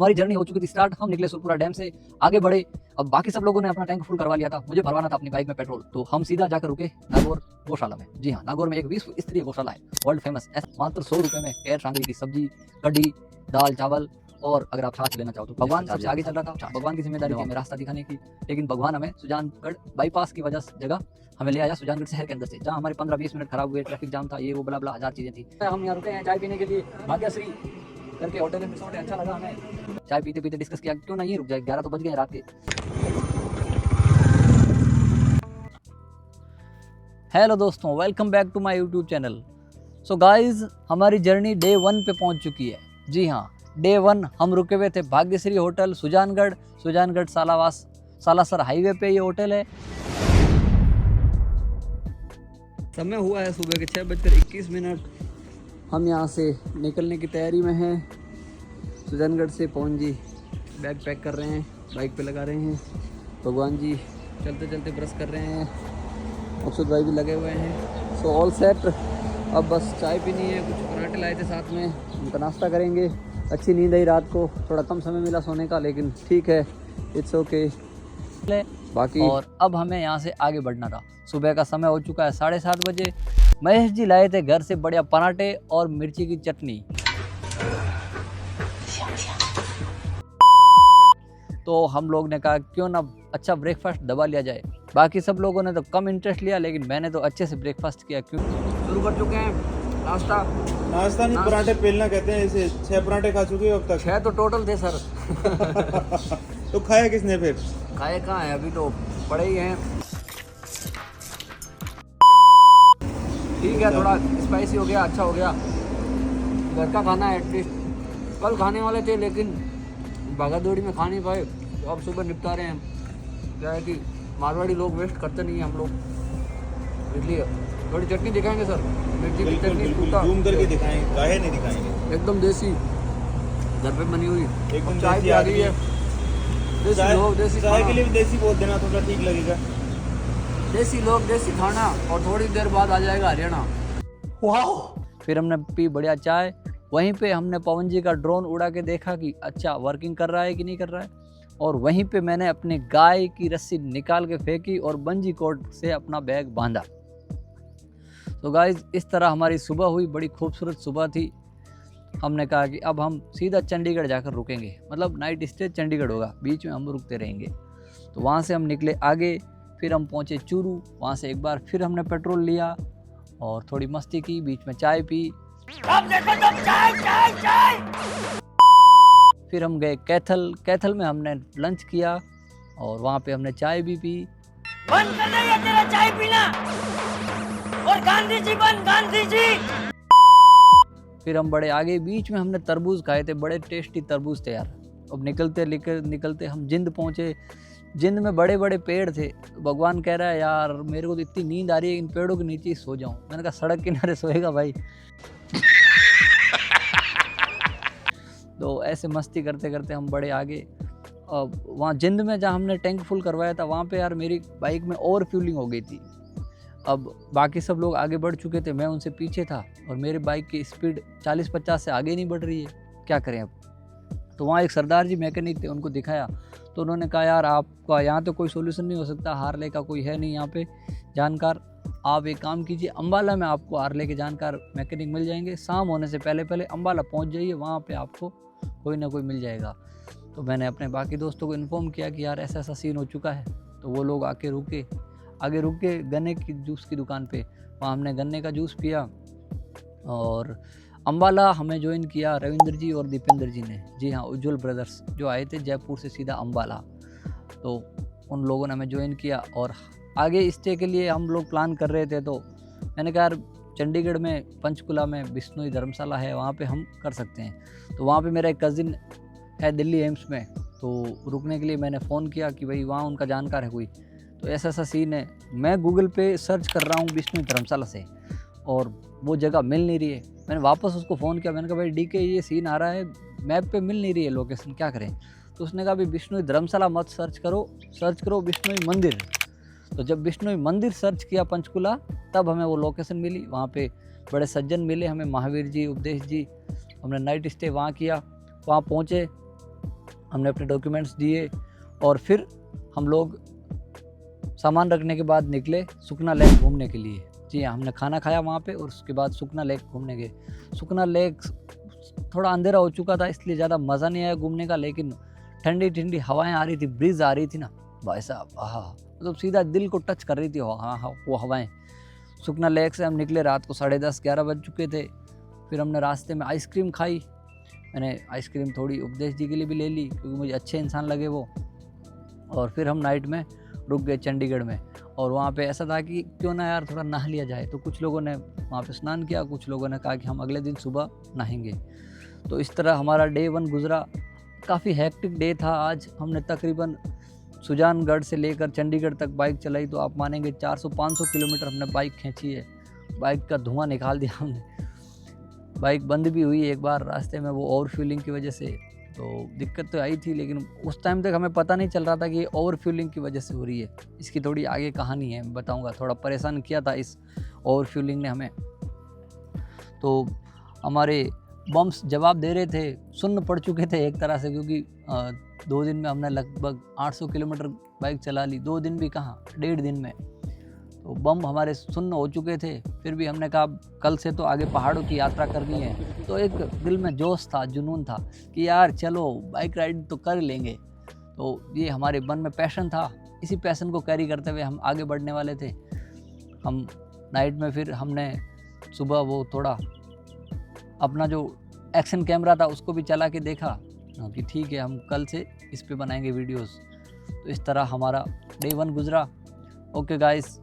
हमारी जर्नी हो चुकी थी स्टार्ट। हम निकले सुरपुरा डैम से, आगे बढ़े। अब बाकी सब लोगों ने अपना टैंक फुल करवा लिया था, मुझे भरवाना था अपनी बाइक में पेट्रोल। तो हम सीधा जाकर रुके नागौर गौशाला में। जी हाँ, नागौर में एक विश्व स्तरीय गौशाला है, वर्ल्ड फेमस। मात्र 100 रुपए में एर सांगरी की सब्जी, कढ़ी, दाल चावल और अगर आप छाछ लेना चाहो तो। भगवान सबसे आगे चल रहा था, भगवान की जिम्मेदारी थी हमें रास्ता दिखाने की। लेकिन भगवान हमें सुजानगढ़ बाईपास की जगह हमें ले आया, सुजानगढ़ शहर के अंदर से, जहाँ हमारे 15-20 मिनट खराब हुए, ट्रैफिक जाम था, ये वो बला बला हजार चीजें थी। हम यहाँ रुके हैं चाय पीने के लिए, भाग्यश्री करके होटल में रिसोर्ट है, अच्छा लगा हमें। चाय पीते पीते डिस्कस किया क्यों ना ये रुक जाए, 11 तो बज गए रात के। हेलो दोस्तों, welcome back to my YouTube channel. So guys, हमारी जर्नी डे 1 पे पहुंच चुकी है। जी हाँ, डे 1 हम रुके हुए थे भाग्यश्री होटल सुजानगढ़ सालासर हाईवे पे ये होटल है। समय हुआ है सुबह के 6:21। हम यहाँ से निकलने की तैयारी में हैं। सुजानगढ़ से पवन जी बैग पैक कर रहे हैं, बाइक पे लगा रहे हैं। भगवान जी चलते चलते ब्रश कर रहे हैं, मकसूद भाई भी लगे हुए हैं। So all set. अब बस चाय पीनी है, कुछ पराठे लाए थे साथ में, उनका नाश्ता करेंगे। अच्छी नींद आई रात को, थोड़ा कम समय मिला सोने का, लेकिन ठीक है, इट्स ओके। बाकी और अब हमें यहाँ से आगे बढ़ना था। सुबह का समय हो चुका है 7:30 बजे। महेश जी लाए थे घर से बढ़िया पराठे और मिर्ची की चटनी। तो हम लोग ने कहा क्यों ना अच्छा ब्रेकफास्ट दबा लिया जाए। बाकी सब लोगों ने तो कम इंटरेस्ट लिया, लेकिन मैंने तो अच्छे से ब्रेकफास्ट किया। क्यों शुरू कर चुके हैं नाश्ता नहीं, पराठे पेलना कहते हैं इसे। 6 पराठे खा चुके हो अब तक? 6 तो टोटल थे सर। तो खाया किसने फिर? खाए कहाँ है, अभी तो पड़े ही हैं। ठीक है, थोड़ा स्पाइसी हो गया, अच्छा हो गया। घर का खाना है एटलीस्ट। कल खाने वाले थे लेकिन भागादौड़ी में खा नहीं पाए, तो अब सुबह निपटा रहे हैं। क्या है कि मारवाड़ी लोग वेस्ट करते नहीं हैं हम लोग, इसलिए थोड़ी चटनी दिखाएंगे सर। मिर्ची की चटनी जूम करके दिखाएंगे, काहे नहीं दिखाएंगे। एकदम देसी, घर पे बनी हुई। एकदम चाय भी आ गई है, देसी लोग देसी चाय के खाना। लिए भी देसी बोल देना, थोड़ा ठीक लगेगा। देसी लोग देसी खाना, और थोड़ी देर बाद आ जाएगा हरियाणा। वाह! फिर हमने पी बढ़िया चाय। वहीं पे हमने पवन जी का ड्रोन उड़ा के देखा कि अच्छा वर्किंग कर रहा है कि नहीं कर रहा है। और वहीं पे मैंने अपने गाय की रस्सी निकाल के फेंकी और बंजी कोर्ड से अपना बैग बांधा। तो गाइज, इस तरह हमारी सुबह हुई, बड़ी खूबसूरत सुबह थी। हमने कहा कि अब हम सीधा चंडीगढ़ जाकर रुकेंगे, मतलब नाइट स्टे चंडीगढ़ होगा, बीच में हम रुकते रहेंगे। तो वहाँ से हम निकले आगे, फिर हम पहुँचे चूरू। वहाँ से एक बार फिर हमने पेट्रोल लिया और थोड़ी मस्ती की, बीच में चाय पी। अब देखो तो चाय। फिर हम गए कैथल में हमने लंच किया और वहाँ पे हमने चाय भी पी। बंद कर दे ये तेरा चाय पीना, और गांधी जी बन, गांधी जी। फिर हम बड़े आगे, बीच में हमने तरबूज खाए थे, बड़े टेस्टी तरबूज थे यार। अब निकलते हम जिंद पहुँचे। जिंद में बड़े बड़े पेड़ थे। भगवान कह रहा है यार मेरे को तो इतनी नींद आ रही है, इन पेड़ों के नीचे ही सो जाऊं। मैंने कहा सड़क किनारे सोएगा भाई। तो ऐसे मस्ती करते करते हम बड़े आगे। अब वहाँ जिंद में जहाँ हमने टैंक फुल करवाया था, वहाँ पे यार मेरी बाइक में ओवर फ्यूलिंग हो गई थी। अब बाकी सब लोग आगे बढ़ चुके थे, मैं उनसे पीछे था और मेरी बाइक की स्पीड 40-50 से आगे नहीं बढ़ रही है। क्या करें अब? तो वहाँ एक सरदार जी मैकेनिक थे, उनको दिखाया तो उन्होंने कहा यार आपका यहाँ तो कोई सोल्यूशन नहीं हो सकता, हार्ले का कोई है नहीं यहाँ पे जानकार। आप एक काम कीजिए, अम्बाला में आपको हार्ले के जानकार मैकेनिक मिल जाएंगे। शाम होने से पहले पहले अम्बाला पहुँच जाइए, वहाँ पे आपको कोई ना कोई मिल जाएगा। तो मैंने अपने बाकी दोस्तों को इन्फॉर्म किया कि यार ऐसा ऐसा सीन हो चुका है। तो वो लोग आगे रुक के गन्ने की जूस की दुकान पे, वहाँ हमने गन्ने का जूस पिया। और अम्बाला हमें ज्वाइन किया रविंद्र जी और दीपेंद्र जी ने। जी हाँ, उज्जवल ब्रदर्स जो आए थे जयपुर से सीधा अम्बाला। तो उन लोगों ने हमें ज्वाइन किया और आगे स्टे के लिए हम लोग प्लान कर रहे थे। तो मैंने कहा यार चंडीगढ़ में पंचकुला में बिश्नोई धर्मशाला है, वहाँ पे हम कर सकते हैं। तो वहाँ पे मेरा एक कज़िन है दिल्ली एम्स में, तो रुकने के लिए मैंने फ़ोन किया कि भाई वहाँ उनका जानकार है कोई। तो ऐसा सीन है, मैं गूगल पे सर्च कर रहा हूँ बिश्नोई धर्मशाला से और वो जगह मिल नहीं रही है। मैंने वापस उसको फ़ोन किया, मैंने कहा भाई डीके ये सीन आ रहा है, मैप पे मिल नहीं रही है लोकेशन, क्या करें? तो उसने कहा भाई बिश्नोई धर्मशाला मत सर्च करो बिश्नोई मंदिर। तो जब बिश्नोई मंदिर सर्च किया पंचकुला, तब हमें वो लोकेशन मिली। वहाँ पे बड़े सज्जन मिले हमें, महावीर जी, उपदेश जी। हमने नाइट स्टे वहाँ किया। वहाँ पहुँचे हमने अपने डॉक्यूमेंट्स दिए और फिर हम लोग सामान रखने के बाद निकले सुखना लेक घूमने के लिए। जी हाँ, हमने खाना खाया वहाँ पे और उसके बाद सुखना लेक घूमने गए। सुखना लेक थोड़ा अंधेरा हो चुका था इसलिए ज़्यादा मज़ा नहीं आया घूमने का, लेकिन ठंडी ठंडी हवाएं आ रही थी, ब्रीज आ रही थी ना भाई साहब, आहा, मतलब सीधा दिल को टच कर रही थी वो हवाएं। सुखना लेक से हम निकले रात को 10:30-11 बज चुके थे। फिर हमने रास्ते में आइसक्रीम खाई। मैंने आइसक्रीम थोड़ी उपदेश जी के लिए भी ले ली क्योंकि मुझे अच्छे इंसान लगे वो। और फिर हम नाइट में रुक गए चंडीगढ़ में, और वहाँ पे ऐसा था कि क्यों ना यार थोड़ा नहा लिया जाए। तो कुछ लोगों ने वहाँ पे स्नान किया, कुछ लोगों ने कहा कि हम अगले दिन सुबह नहाएंगे। तो इस तरह हमारा डे 1 गुजरा। काफ़ी हैक्टिक डे था आज। हमने तकरीबन सुजानगढ़ से लेकर चंडीगढ़ तक बाइक चलाई, तो आप मानेंगे 400-500 किलोमीटर हमने बाइक खींची है। बाइक का धुआं निकाल दिया हमने। बाइक बंद भी हुई एक बार रास्ते में वो ओवर फ्यूलिंग की वजह से, तो दिक्कत तो आई थी, लेकिन उस टाइम तक हमें पता नहीं चल रहा था कि ये ओवर फ्यूलिंग की वजह से हो रही है। इसकी थोड़ी आगे कहानी है, बताऊंगा। थोड़ा परेशान किया था इस ओवर फ्यूलिंग ने हमें। तो हमारे बम्स जवाब दे रहे थे, सुन्न पड़ चुके थे एक तरह से, क्योंकि 2 दिन में हमने लगभग 800 किलोमीटर बाइक चला ली। 2 दिन भी कहाँ, 1.5 दिन में। तो बम हमारे सुन्न हो चुके थे। फिर भी हमने कहा कल से तो आगे पहाड़ों की यात्रा करनी है। तो एक दिल में जोश था, जुनून था कि यार चलो बाइक राइड तो कर लेंगे। तो ये हमारे मन में पैशन था। इसी पैशन को कैरी करते हुए हम आगे बढ़ने वाले थे। हम नाइट में फिर हमने सुबह वो थोड़ा अपना जो एक्शन कैमरा था उसको भी चला के देखा कि ठीक है हम कल से इस पे बनाएंगे वीडियोस। तो इस तरह हमारा डे 1 गुजरा। Okay guys.